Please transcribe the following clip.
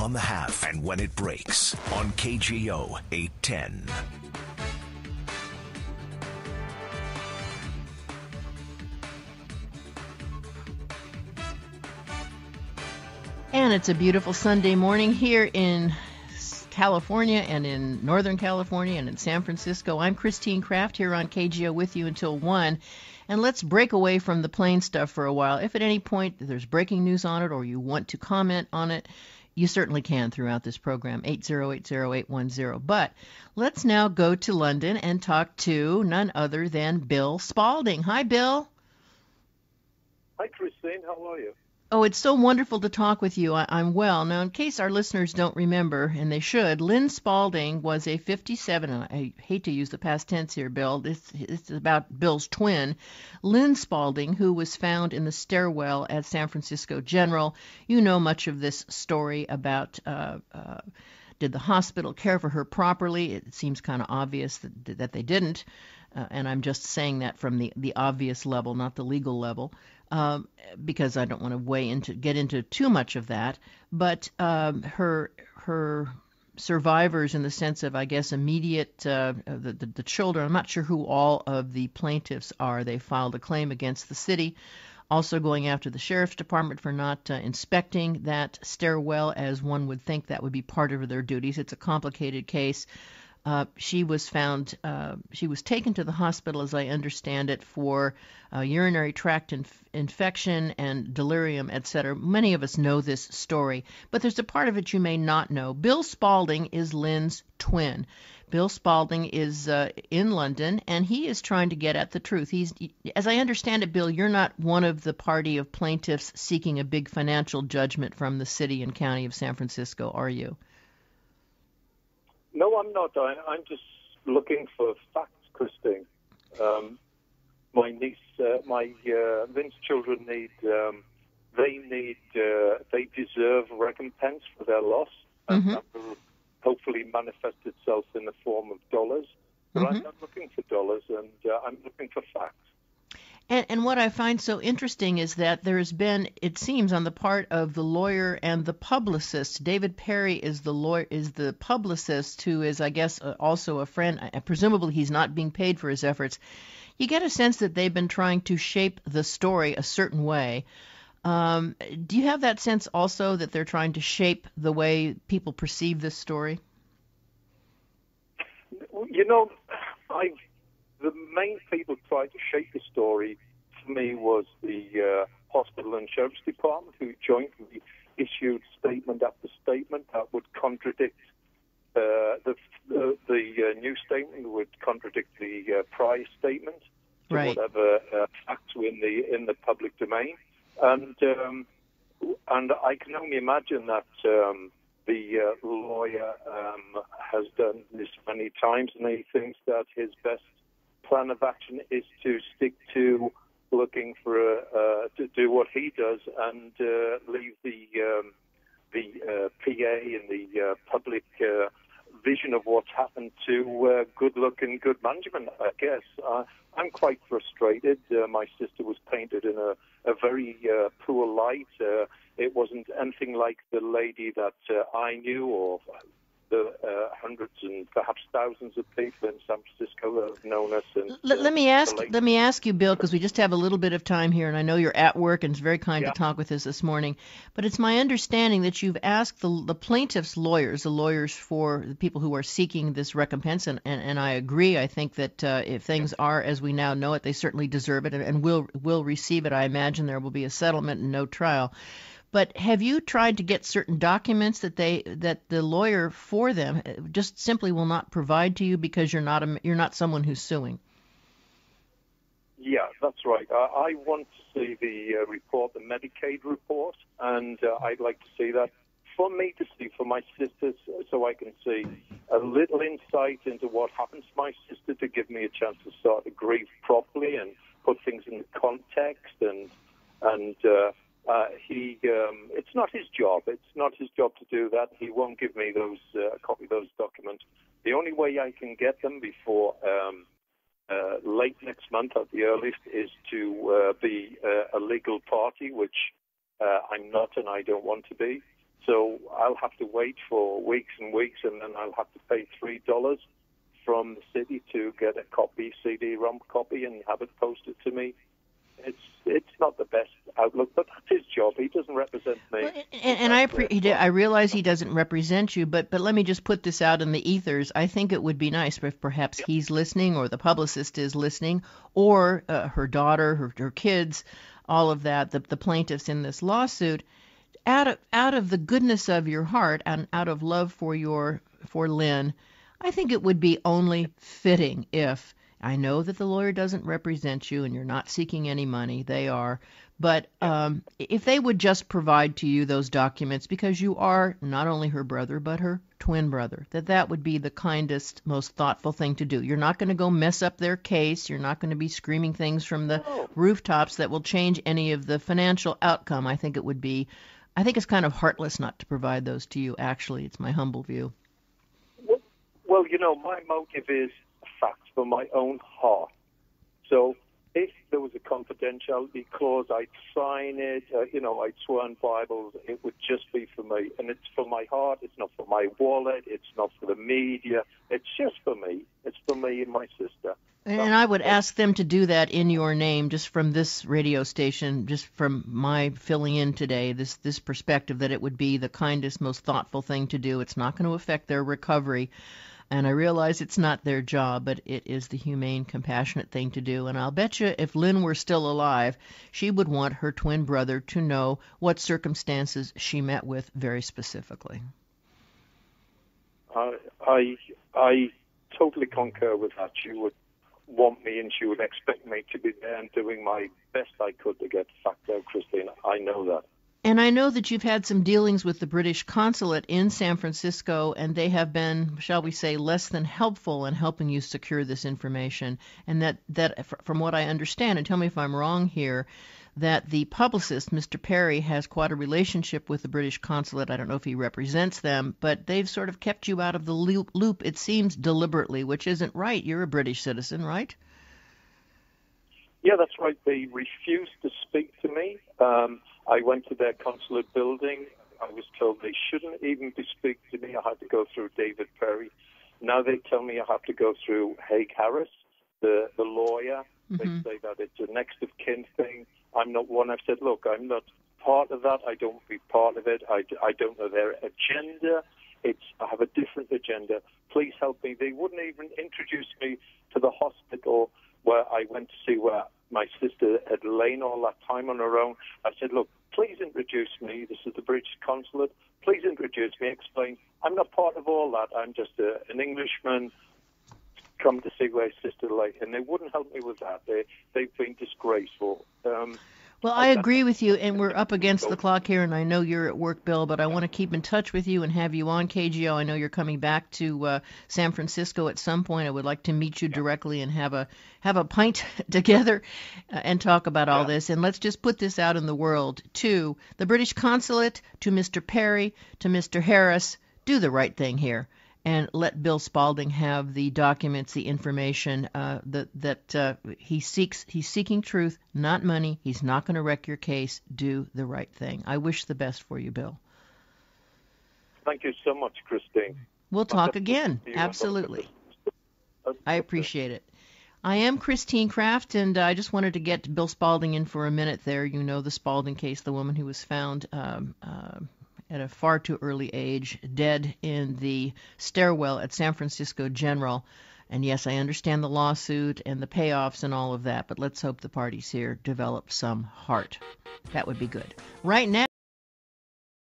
on the half and when it breaks on KGO 810. And it's a beautiful Sunday morning here in California and in Northern California and in San Francisco. I'm Christine Kraft here on KGO with you until 1. And let's break away from the plain stuff for a while. If at any point there's breaking news on it or you want to comment on it, you certainly can throughout this program, 8080810. But let's now go to London and talk to none other than Bill Spalding. Hi, Bill. Hi, Christine. How are you? Oh, it's so wonderful to talk with you. I'm well. Now, in case our listeners don't remember, and they should, Lynn Spalding was a 57, and I hate to use the past tense here, Bill. It's about Bill's twin, Lynn Spalding, who was found in the stairwell at San Francisco General. You know much of this story about did the hospital care for her properly? It seems kind of obvious that they didn't, and I'm just saying that from the obvious level, not the legal level. Because I don't want to get into too much of that, but her survivors, in the sense of, I guess, immediate the children. I'm not sure who all of the plaintiffs are. They filed a claim against the city, also going after the sheriff's department for not inspecting that stairwell, as one would think that would be part of their duties. It's a complicated case. She was found, she was taken to the hospital, as I understand it, for urinary tract infection and delirium, etc. Many of us know this story, but there's a part of it you may not know. Bill Spalding is Lynn's twin. Bill Spalding is in London, and he is trying to get at the truth. As I understand it, Bill, you're not one of the party of plaintiffs seeking a big financial judgment from the city and county of San Francisco, are you? No, I'm not. I'm just looking for facts, Christine. My niece, Lynn's children they deserve recompense for their loss, and that will hopefully manifest itself in the form of dollars. But I'm not looking for dollars, and I'm looking for facts. And what I find so interesting is that there has been, it seems, on the part of the lawyer and the publicist. David Perry is the publicist, who is, I guess, also a friend. Presumably he's not being paid for his efforts. You get a sense that they've been trying to shape the story a certain way. Do you have that sense also, that they're trying to shape the way people perceive this story? You know, the main people trying to shape the story for me was the hospital and sheriff's department, who jointly issued statement after statement that would contradict the new statement would contradict the prior statement to right. Whatever facts were in the public domain, and I can only imagine that the lawyer has done this many times, and he thinks that his best plan of action is to stick to looking for to do what he does and leave the PA and the public vision of what's happened to good luck and good management, I guess. I'm quite frustrated. My sister was painted in a very poor light. It wasn't anything like the lady that I knew, or the hundreds and perhaps thousands of people in San Francisco that have known us. And, let me ask you, Bill, because we just have a little bit of time here, and I know you're at work, and it's very kind to talk with us this morning. But it's my understanding that you've asked the plaintiffs' lawyers, the lawyers for the people who are seeking this recompense, and I agree. I think that if things are as we now know it, they certainly deserve it and will receive it. I imagine there will be a settlement and no trial. But have you tried to get certain documents that the lawyer for them just simply will not provide to you because you're not someone who's suing? Yeah, that's right. I want to see the report, the Medicaid report, and I'd like to see that for me to see for my sisters, so I can see a little insight into what happens to my sister, to give me a chance to start to grieve properly and put things in context and. It's not his job. It's not his job to do that. He won't give me a copy of those documents. The only way I can get them before late next month at the earliest is to be a legal party, which I'm not and I don't want to be. So I'll have to wait for weeks and weeks, and then I'll have to pay $3 from the city to get a copy, CD-ROM copy, and have it posted to me. It's not the best outlook, but that's his job. He doesn't represent me. Well, and I realize he doesn't represent you, but let me just put this out in the ethers. I think it would be nice if perhaps he's listening, or the publicist is listening, or her daughter, her kids, all of that, the plaintiffs in this lawsuit, out of the goodness of your heart and out of love for Lynn, I think it would be only fitting if, I know that the lawyer doesn't represent you and you're not seeking any money, they are, but if they would just provide to you those documents, because you are not only her brother but her twin brother, that would be the kindest, most thoughtful thing to do. You're not going to go mess up their case. You're not going to be screaming things from the rooftops that will change any of the financial outcome. I think it's kind of heartless not to provide those to you, actually. It's my humble view. Well, my motive is facts for my own heart. So if there was a confidentiality clause, I'd sign it. I'd swear on Bibles. It would just be for me. And it's for my heart. It's not for my wallet. It's not for the media. It's just for me. It's for me and my sister. And I would ask them to do that in your name, just from this radio station, just from my filling in today, this perspective that it would be the kindest, most thoughtful thing to do. It's not going to affect their recovery. And I realize it's not their job, but it is the humane, compassionate thing to do. And I'll bet you if Lynn were still alive, she would want her twin brother to know what circumstances she met with very specifically. I totally concur with that. She would want me, and she would expect me to be there and doing my best I could to get fact out, Christine. I know that. And I know that you've had some dealings with the British consulate in San Francisco, and they have been, shall we say, less than helpful in helping you secure this information. And that from what I understand, and tell me if I'm wrong here, that the publicist, Mr. Perry, has quite a relationship with the British consulate. I don't know if he represents them, but they've sort of kept you out of the loop, it seems, deliberately, which isn't right. You're a British citizen, right? Yeah, that's right. They refused to speak to me. I went to their consulate building. I was told they shouldn't even be speaking to me. I had to go through David Perry. Now they tell me I have to go through Haig Harris, the lawyer. Mm-hmm. They say that it's a next of kin thing. I'm not one. I've said, look, I'm not part of that. I don't be part of it. I don't know their agenda. I have a different agenda. Please help me. They wouldn't even introduce me to the hospital where I went to see where my sister had lain all that time on her own. I said, look, please introduce me. This is the British consulate. Please introduce me. Explain. I'm not part of all that. I'm just an Englishman come to see where his sister lay. And they wouldn't help me with that. They've been disgraceful. Well, I agree with you, and we're up against the clock here, and I know you're at work, Bill, but I want to keep in touch with you and have you on KGO. I know you're coming back to San Francisco at some point. I would like to meet you directly and have a pint together and talk about all this. And let's just put this out in the world to the British consulate, to Mr. Perry, to Mr. Harris. Do the right thing here and let Bill Spalding have the documents, the information that he's seeking truth, not money. He's not going to wreck your case. Do the right thing. I wish the best for you, Bill. Thank you so much, Christine. We'll talk again. Absolutely. I appreciate it. I am Christine Kraft, and I just wanted to get Bill Spalding in for a minute there. You know the Spalding case, the woman who was found at a far too early age, dead in the stairwell at San Francisco General. And yes, I understand the lawsuit and the payoffs and all of that, but let's hope the parties here develop some heart. That would be good. Right now,